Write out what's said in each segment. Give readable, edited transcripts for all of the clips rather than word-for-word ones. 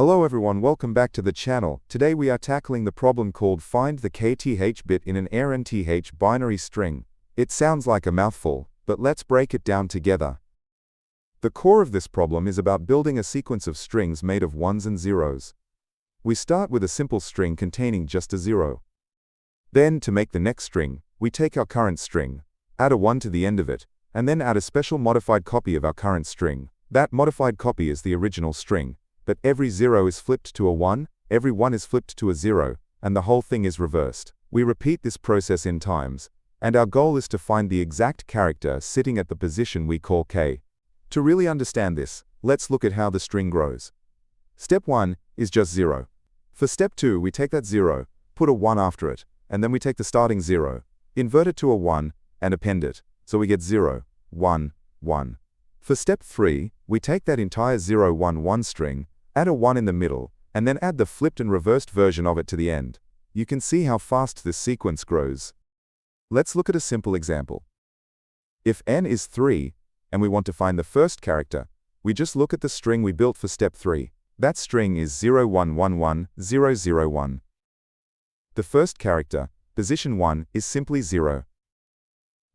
Hello everyone, welcome back to the channel. Today we are tackling the problem called find the Kth bit in an Nth binary string. It sounds like a mouthful, but let's break it down together. The core of this problem is about building a sequence of strings made of ones and zeros. We start with a simple string containing just a zero. Then, to make the next string, we take our current string, add a 1 to the end of it, and then add a special modified copy of our current string. That modified copy is the original string. But every 0 is flipped to a 1, every 1 is flipped to a 0, and the whole thing is reversed. We repeat this process n times, and our goal is to find the exact character sitting at the position we call k. To really understand this, let's look at how the string grows. Step 1 is just 0. For step 2, we take that 0, put a 1 after it, and then we take the starting 0, invert it to a 1, and append it, so we get 0, 1, 1. For step 3, we take that entire 0, 1, 1 string, add a 1 in the middle, and then add the flipped and reversed version of it to the end. You can see how fast this sequence grows. Let's look at a simple example. If n is 3, and we want to find the first character, we just look at the string we built for step 3. That string is 0111001. The first character, position 1, is simply 0.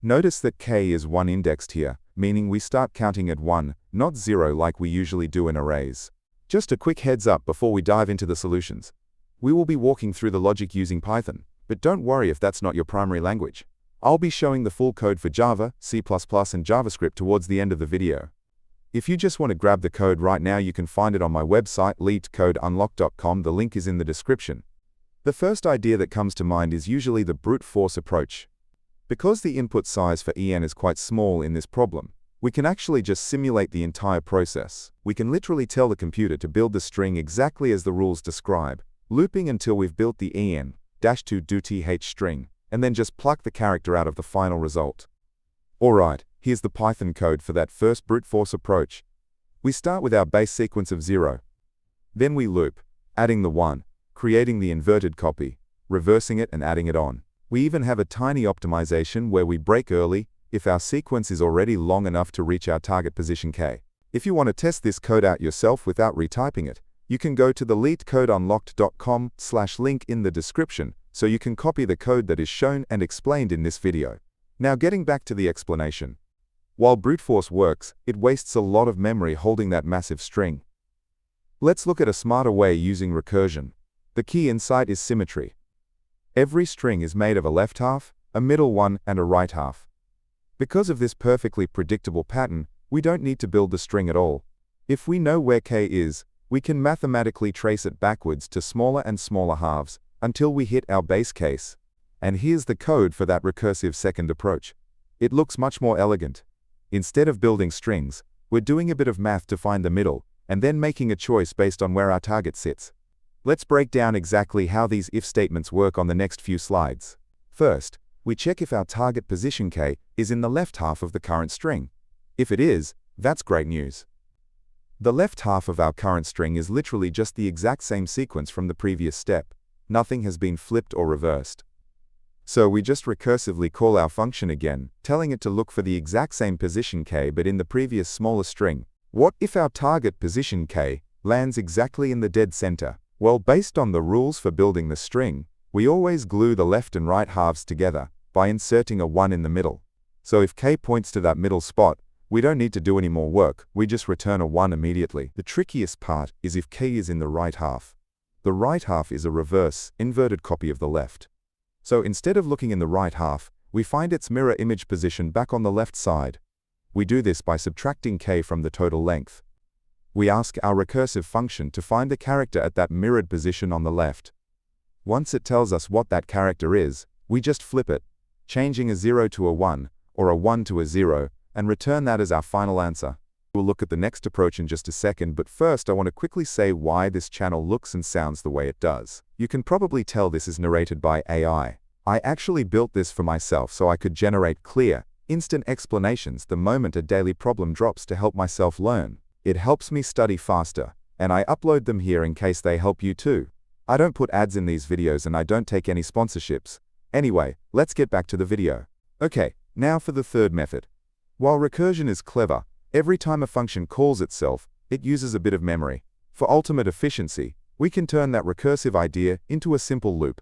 Notice that k is 1 indexed here, meaning we start counting at 1, not 0 like we usually do in arrays. Just a quick heads up before we dive into the solutions. We will be walking through the logic using Python, but don't worry if that's not your primary language. I'll be showing the full code for Java, C++, and JavaScript towards the end of the video. If you just want to grab the code right now, you can find it on my website, leetcodeunlock.com. The link is in the description. The first idea that comes to mind is usually the brute force approach. Because the input size for en is quite small in this problem, we can actually just simulate the entire process. We can literally tell the computer to build the string exactly as the rules describe, looping until we've built the en-to-do-th string, and then just pluck the character out of the final result. Alright, here's the Python code for that first brute force approach. We start with our base sequence of 0. Then we loop, adding the 1, creating the inverted copy, reversing it and adding it on. We even have a tiny optimization where we break early if our sequence is already long enough to reach our target position k. If you want to test this code out yourself without retyping it, you can go to the leetcodeunlocked.com/link in the description so you can copy the code that is shown and explained in this video. Now getting back to the explanation. While brute force works, it wastes a lot of memory holding that massive string. Let's look at a smarter way using recursion. The key insight is symmetry. Every string is made of a left half, a middle one, and a right half. Because of this perfectly predictable pattern, we don't need to build the string at all. If we know where k is, we can mathematically trace it backwards to smaller and smaller halves until we hit our base case. And here's the code for that recursive second approach. It looks much more elegant. Instead of building strings, we're doing a bit of math to find the middle, and then making a choice based on where our target sits. Let's break down exactly how these if statements work on the next few slides. First, we check if our target position k is in the left half of the current string. If it is, that's great news. The left half of our current string is literally just the exact same sequence from the previous step. Nothing has been flipped or reversed. So we just recursively call our function again, telling it to look for the exact same position k but in the previous smaller string. What if our target position k lands exactly in the dead center? Well, based on the rules for building the string, we always glue the left and right halves together by inserting a 1 in the middle. So if k points to that middle spot, we don't need to do any more work, we just return a 1 immediately. The trickiest part is if k is in the right half. The right half is a reverse, inverted copy of the left. So instead of looking in the right half, we find its mirror image position back on the left side. We do this by subtracting k from the total length. We ask our recursive function to find the character at that mirrored position on the left. Once it tells us what that character is, we just flip it, changing a 0 to a 1, or a 1 to a 0, and return that as our final answer. We'll look at the next approach in just a second, but first I want to quickly say why this channel looks and sounds the way it does. You can probably tell this is narrated by AI. I actually built this for myself so I could generate clear, instant explanations the moment a daily problem drops to help myself learn. It helps me study faster, and I upload them here in case they help you too. I don't put ads in these videos and I don't take any sponsorships. Anyway, let's get back to the video. Okay, now for the third method. While recursion is clever, every time a function calls itself, it uses a bit of memory. For ultimate efficiency, we can turn that recursive idea into a simple loop.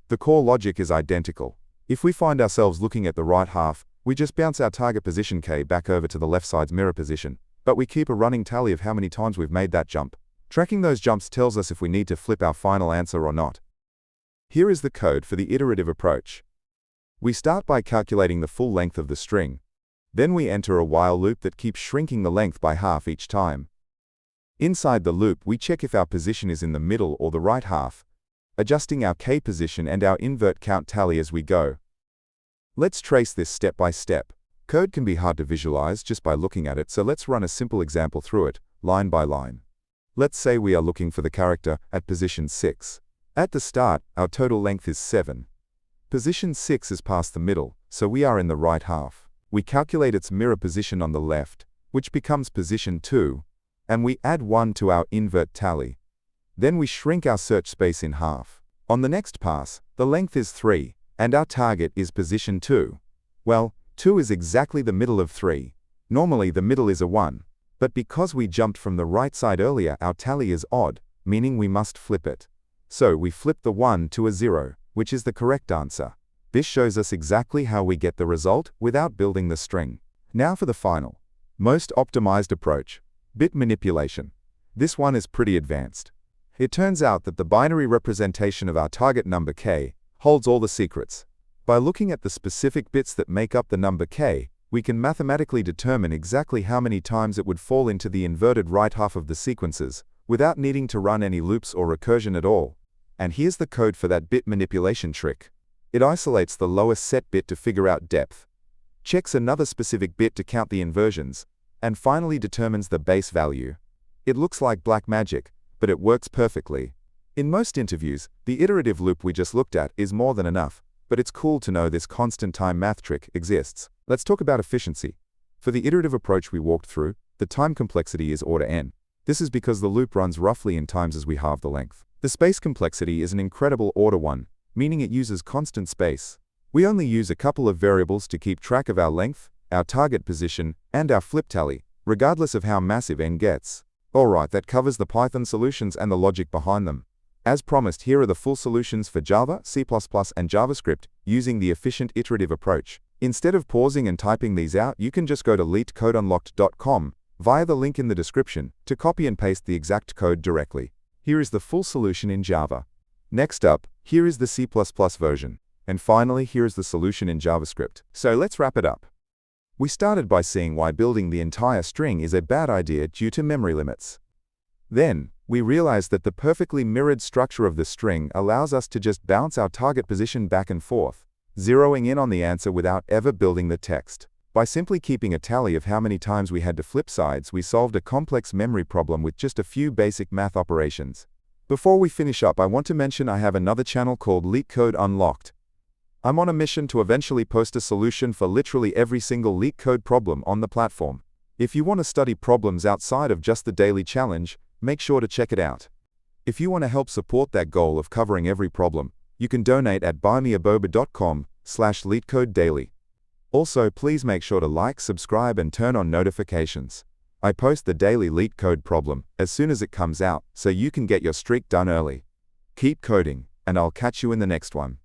The core logic is identical. If we find ourselves looking at the right half, we just bounce our target position k back over to the left side's mirror position, but we keep a running tally of how many times we've made that jump. Tracking those jumps tells us if we need to flip our final answer or not. Here is the code for the iterative approach. We start by calculating the full length of the string. Then we enter a while loop that keeps shrinking the length by half each time. Inside the loop, we check if our position is in the middle or the right half, adjusting our k position and our invert count tally as we go. Let's trace this step by step. Code can be hard to visualize just by looking at it, so let's run a simple example through it, line by line. Let's say we are looking for the character at position 6. At the start, our total length is 7. Position 6 is past the middle, so we are in the right half. We calculate its mirror position on the left, which becomes position 2, and we add 1 to our invert tally. Then we shrink our search space in half. On the next pass, the length is 3, and our target is position 2. Well, 2 is exactly the middle of 3. Normally the middle is a 1, but because we jumped from the right side earlier, our tally is odd, meaning we must flip it. So we flip the 1 to a 0, which is the correct answer. This shows us exactly how we get the result without building the string. Now for the final, most optimized approach, bit manipulation. This one is pretty advanced. It turns out that the binary representation of our target number k holds all the secrets. By looking at the specific bits that make up the number k, we can mathematically determine exactly how many times it would fall into the inverted right half of the sequences, without needing to run any loops or recursion at all. And here's the code for that bit manipulation trick. It isolates the lowest set bit to figure out depth, checks another specific bit to count the inversions, and finally determines the base value. It looks like black magic, but it works perfectly. In most interviews, the iterative loop we just looked at is more than enough, but it's cool to know this constant time math trick exists. Let's talk about efficiency. For the iterative approach we walked through, the time complexity is order n. This is because the loop runs roughly in times as we halve the length. The space complexity is an incredible order 1, meaning it uses constant space. We only use a couple of variables to keep track of our length, our target position, and our flip tally, regardless of how massive n gets. Alright, that covers the Python solutions and the logic behind them. As promised, here are the full solutions for Java, C++, and JavaScript using the efficient iterative approach. Instead of pausing and typing these out, you can just go to leetcodeunlocked.com via the link in the description to copy and paste the exact code directly. Here is the full solution in Java. Next up, here is the C++ version. And finally, here is the solution in JavaScript. So let's wrap it up. We started by seeing why building the entire string is a bad idea due to memory limits. Then, we realized that the perfectly mirrored structure of the string allows us to just bounce our target position back and forth, zeroing in on the answer without ever building the text. By simply keeping a tally of how many times we had to flip sides, we solved a complex memory problem with just a few basic math operations. Before we finish up, I want to mention I have another channel called Leetcode Unlocked. I'm on a mission to eventually post a solution for literally every single Leetcode problem on the platform. If you want to study problems outside of just the daily challenge, make sure to check it out. If you want to help support that goal of covering every problem, you can donate at buymeaboba.com/LeetCodeDaily. Also, please make sure to like, subscribe, and turn on notifications. I post the daily Leetcode problem as soon as it comes out, so you can get your streak done early. Keep coding, and I'll catch you in the next one.